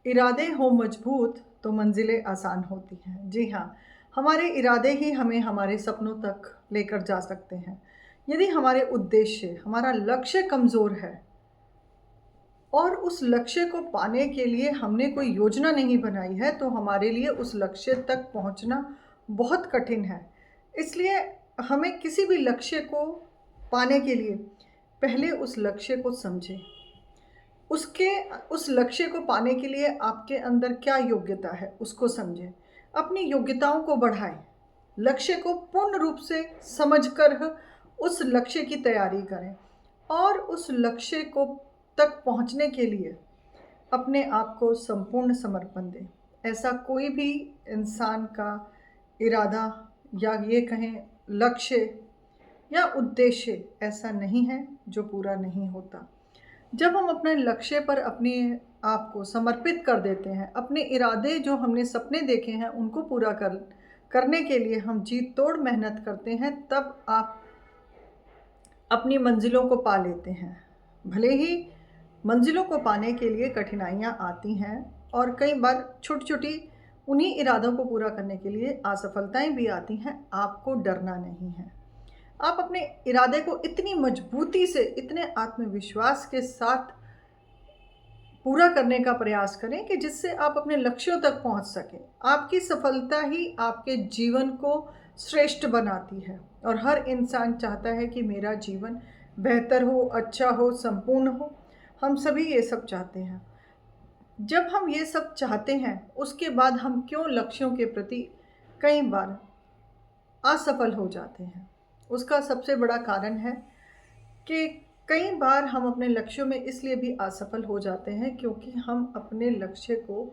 इरादे हों मजबूत तो मंजिलें आसान होती हैं। जी हाँ, हमारे इरादे ही हमें हमारे सपनों तक लेकर जा सकते हैं। यदि हमारे उद्देश्य, हमारा लक्ष्य कमज़ोर है और उस लक्ष्य को पाने के लिए हमने कोई योजना नहीं बनाई है, तो हमारे लिए उस लक्ष्य तक पहुँचना बहुत कठिन है। इसलिए हमें किसी भी लक्ष्य को पाने के लिए पहले उस लक्ष्य को समझें। उसके उस लक्ष्य को पाने के लिए आपके अंदर क्या योग्यता है, उसको समझें। अपनी योग्यताओं को बढ़ाएँ। लक्ष्य को पूर्ण रूप से समझकर उस लक्ष्य की तैयारी करें और उस लक्ष्य को तक पहुँचने के लिए अपने आप को संपूर्ण समर्पण दें। ऐसा कोई भी इंसान का इरादा या ये कहें लक्ष्य या उद्देश्य ऐसा नहीं है जो पूरा नहीं होता। जब हम अपने लक्ष्य पर अपने आप को समर्पित कर देते हैं, अपने इरादे जो हमने सपने देखे हैं उनको पूरा करने के लिए हम जी तोड़ मेहनत करते हैं, तब आप अपनी मंजिलों को पा लेते हैं। भले ही मंजिलों को पाने के लिए कठिनाइयाँ आती हैं और कई बार छोटी-छोटी उन्हीं इरादों को पूरा करने के लिए असफलताएँ भी आती हैं, आपको डरना नहीं है। आप अपने इरादे को इतनी मजबूती से, इतने आत्मविश्वास के साथ पूरा करने का प्रयास करें कि जिससे आप अपने लक्ष्यों तक पहुंच सकें। आपकी सफलता ही आपके जीवन को श्रेष्ठ बनाती है और हर इंसान चाहता है कि मेरा जीवन बेहतर हो, अच्छा हो, संपूर्ण हो। हम सभी ये सब चाहते हैं। जब हम ये सब चाहते हैं, उसके बाद हम क्यों लक्ष्यों के प्रति कई बार असफल हो जाते हैं? उसका सबसे बड़ा कारण है कि कई बार हम अपने लक्ष्यों में इसलिए भी असफल हो जाते हैं क्योंकि हम अपने लक्ष्य को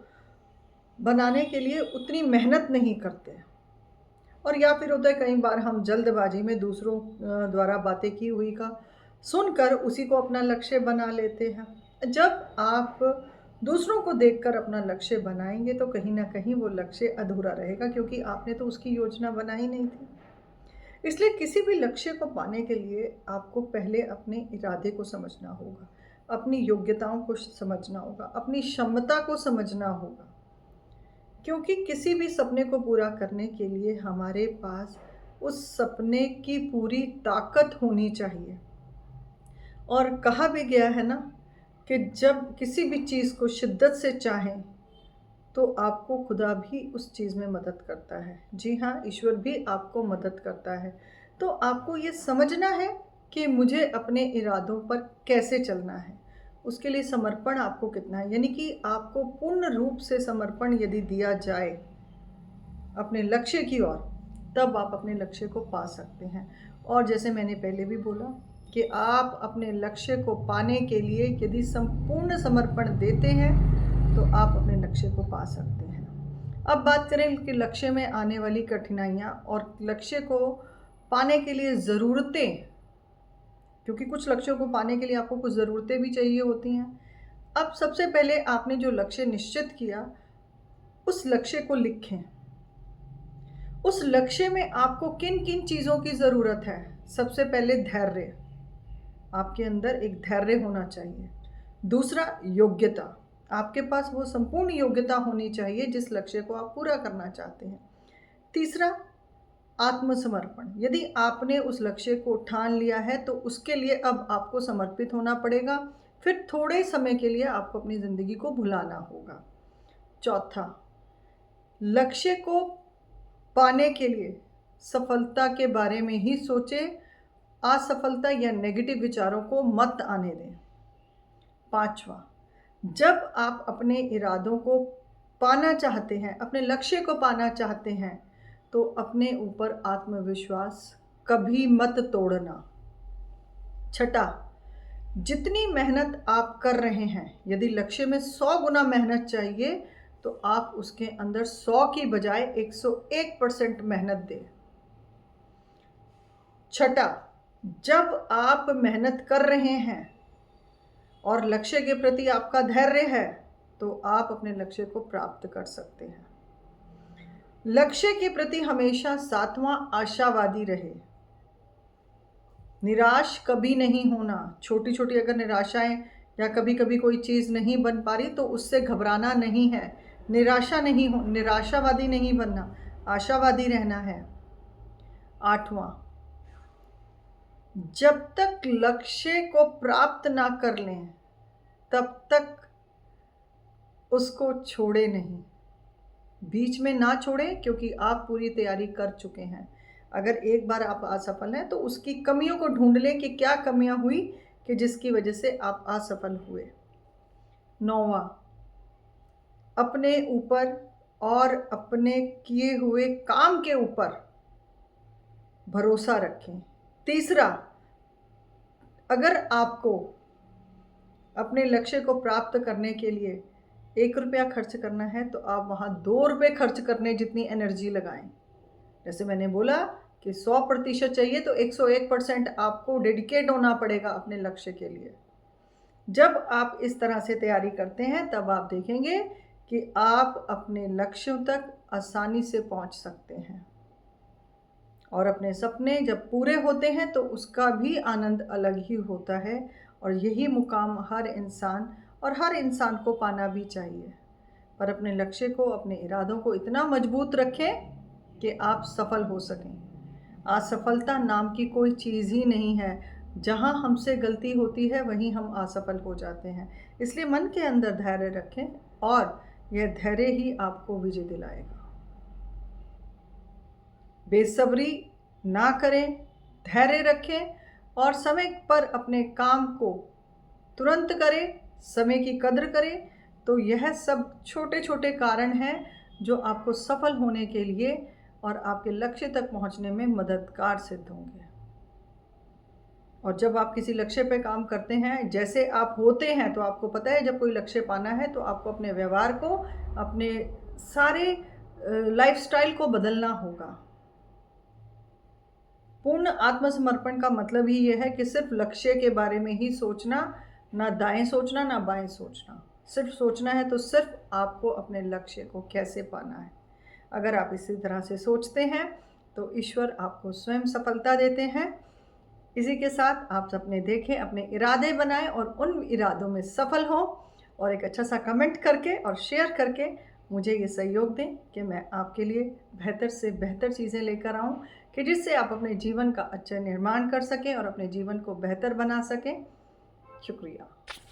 बनाने के लिए उतनी मेहनत नहीं करते और या फिर होता है कई बार हम जल्दबाजी में दूसरों द्वारा बातें की हुई का सुनकर उसी को अपना लक्ष्य बना लेते हैं। जब आप दूसरों को देखकर अपना लक्ष्य बनाएंगे तो कहीं ना कहीं वो लक्ष्य अधूरा रहेगा क्योंकि आपने तो उसकी योजना बनाई नहीं थी। इसलिए किसी भी लक्ष्य को पाने के लिए आपको पहले अपने इरादे को समझना होगा, अपनी योग्यताओं को समझना होगा, अपनी क्षमता को समझना होगा। क्योंकि किसी भी सपने को पूरा करने के लिए हमारे पास उस सपने की पूरी ताकत होनी चाहिए। और कहा भी गया है ना कि जब किसी भी चीज़ को शिद्दत से चाहें तो आपको खुदा भी उस चीज़ में मदद करता है। जी हाँ, ईश्वर भी आपको मदद करता है। तो आपको ये समझना है कि मुझे अपने इरादों पर कैसे चलना है। उसके लिए समर्पण आपको कितना है, यानी कि आपको पूर्ण रूप से समर्पण यदि दिया जाए अपने लक्ष्य की ओर, तब आप अपने लक्ष्य को पा सकते हैं। और जैसे मैंने पहले भी बोला कि आप अपने लक्ष्य को पाने के लिए यदि संपूर्ण समर्पण देते हैं तो आप अपने लक्ष्य को पा सकते हैं। अब बात करें कि लक्ष्य में आने वाली कठिनाइयाँ और लक्ष्य को पाने के लिए ज़रूरतें, क्योंकि कुछ लक्ष्यों को पाने के लिए आपको कुछ ज़रूरतें भी चाहिए होती हैं। अब सबसे पहले आपने जो लक्ष्य निश्चित किया, उस लक्ष्य को लिखें। उस लक्ष्य में आपको किन किन चीज़ों की ज़रूरत है? सबसे पहले धैर्य, आपके अंदर एक धैर्य होना चाहिए। दूसरा योग्यता, आपके पास वो संपूर्ण योग्यता होनी चाहिए जिस लक्ष्य को आप पूरा करना चाहते हैं। तीसरा आत्मसमर्पण, यदि आपने उस लक्ष्य को ठान लिया है तो उसके लिए अब आपको समर्पित होना पड़ेगा। फिर थोड़े समय के लिए आपको अपनी ज़िंदगी को भुलाना होगा। चौथा, लक्ष्य को पाने के लिए सफलता के बारे में ही सोचें, असफलता या नेगेटिव विचारों को मत आने दें। पांचवा, जब आप अपने इरादों को पाना चाहते हैं, अपने लक्ष्य को पाना चाहते हैं, तो अपने ऊपर आत्मविश्वास कभी मत तोड़ना। छठा, जितनी मेहनत आप कर रहे हैं, यदि लक्ष्य में 100 गुना मेहनत चाहिए तो आप उसके अंदर 100 की बजाय 101% मेहनत दें। छठा, जब आप मेहनत कर रहे हैं और लक्ष्य के प्रति आपका धैर्य है तो आप अपने लक्ष्य को प्राप्त कर सकते हैं। लक्ष्य के प्रति हमेशा सातवां आशावादी रहे, निराश कभी नहीं होना। छोटी छोटी अगर निराशाएं या कभी कभी कोई चीज़ नहीं बन पा रही तो उससे घबराना नहीं है, निराशावादी नहीं बनना, आशावादी रहना है। 8वां, जब तक लक्ष्य को प्राप्त ना कर लें तब तक उसको छोड़े नहीं, बीच में ना छोड़ें, क्योंकि आप पूरी तैयारी कर चुके हैं। अगर एक बार आप असफल हैं तो उसकी कमियों को ढूंढ लें कि क्या कमियां हुई कि जिसकी वजह से आप असफल हुए। 9वां, अपने ऊपर और अपने किए हुए काम के ऊपर भरोसा रखें। तीसरा, अगर आपको अपने लक्ष्य को प्राप्त करने के लिए 1 रुपया खर्च करना है तो आप वहाँ 2 रुपये खर्च करने जितनी एनर्जी लगाएं। जैसे मैंने बोला कि 100% चाहिए तो 101% आपको डेडिकेट होना पड़ेगा अपने लक्ष्य के लिए। जब आप इस तरह से तैयारी करते हैं तब आप देखेंगे कि आप अपने लक्ष्यों तक आसानी से पहुंच सकते हैं, और अपने सपने जब पूरे होते हैं तो उसका भी आनंद अलग ही होता है। और यही मुकाम हर इंसान को पाना भी चाहिए। पर अपने लक्ष्य को, अपने इरादों को इतना मजबूत रखें कि आप सफल हो सकें। असफलता नाम की कोई चीज़ ही नहीं है। जहाँ हमसे गलती होती है वहीं हम असफल हो जाते हैं। इसलिए मन के अंदर धैर्य रखें और यह धैर्य ही आपको विजय दिलाएगा। बेसब्री ना करें, धैर्य रखें और समय पर अपने काम को तुरंत करें, समय की कद्र करें। तो यह सब छोटे छोटे कारण हैं जो आपको सफल होने के लिए और आपके लक्ष्य तक पहुंचने में मददगार सिद्ध होंगे। और जब आप किसी लक्ष्य पे काम करते हैं, जैसे आप होते हैं, तो आपको पता है जब कोई लक्ष्य पाना है तो आपको अपने व्यवहार को, अपने सारे लाइफस्टाइल को बदलना होगा। पूर्ण आत्मसमर्पण का मतलब ही यह है कि सिर्फ लक्ष्य के बारे में ही सोचना, ना दाएं सोचना ना बाएं सोचना। सिर्फ सोचना है तो सिर्फ आपको अपने लक्ष्य को कैसे पाना है। अगर आप इसी तरह से सोचते हैं तो ईश्वर आपको स्वयं सफलता देते हैं। इसी के साथ आप सपने देखें, अपने इरादे बनाएं और उन इरादों में सफल हों, और एक अच्छा सा कमेंट करके और शेयर करके मुझे ये सहयोग दें कि मैं आपके लिए बेहतर से बेहतर चीज़ें लेकर आऊँ, कि जिससे आप अपने जीवन का अच्छा निर्माण कर सकें और अपने जीवन को बेहतर बना सकें। शुक्रिया।